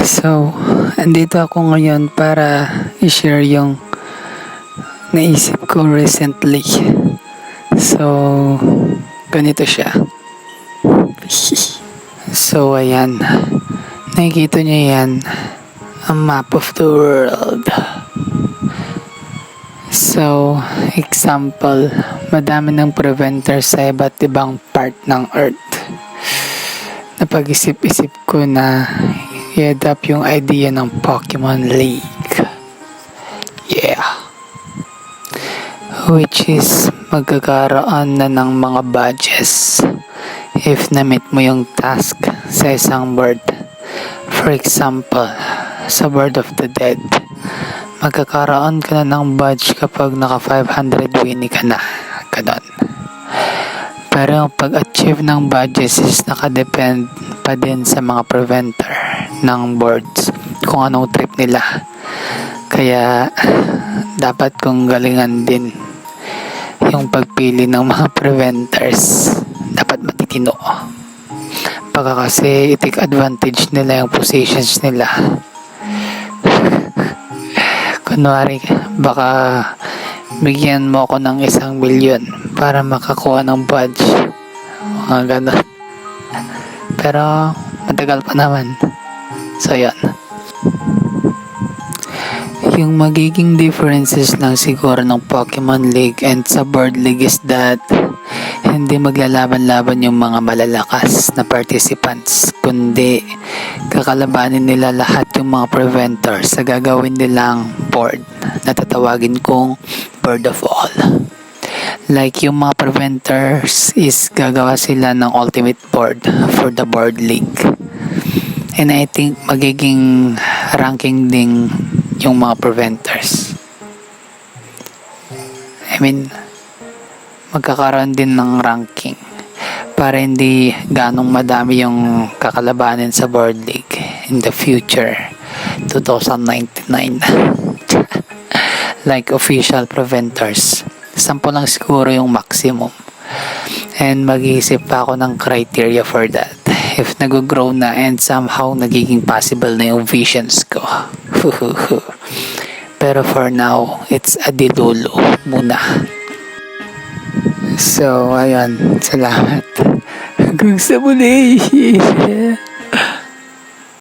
So, andito ako ngayon para i-share yung naisip ko recently. So, ganito siya. So, ayan. Nakikita niyo yan. A map of the world. So, example, madami ng preventer sa iba't ibang part ng Earth. Napag-isip-isip ko na i-adapt yung idea ng Pokemon League. Yeah. Which is magkakaroon na ng mga badges if na-meet mo yung task sa isang board. For example, sa Board of the Dead, magkakaroon ka na ng badge kapag naka 500 winnie ka na. Ganon. Pero yung pag-achieve ng badges is nakadepend pa din sa mga preventer ng boards kung anong trip nila. Kaya dapat kong galingan din yung pagpili ng mga preventers. Dapat matitino. Baka kasi i-take advantage nila yung positions nila. Kunwari, baka bigyan mo ako ng 1 milyon para makakuha ng badge. Mga ganon. Pero matagal pa naman. So yun. Yung magiging differences lang siguro ng Pokemon League and sa Board League is that hindi maglalaban-laban yung mga malalakas na participants, kundi kakalabanin nila lahat yung mga preventers sa gagawin nilang board na tatawagin kong Board of All. Like yung mga preventers is gagawa sila ng ultimate board for the Board League. And I think magiging ranking din yung mga preventers. I mean, magkakaroon din ng ranking para hindi ganong madami yung kakalabanin sa Board League in the future 2099. Like official preventers, 10 lang siguro yung maximum, and mag-iisip pa ako ng criteria for that if nag-grow na and somehow nagiging possible na yung visions ko. Pero for now, it's a dilolo muna. So, ayun. Salamat. Hanggang sa muli.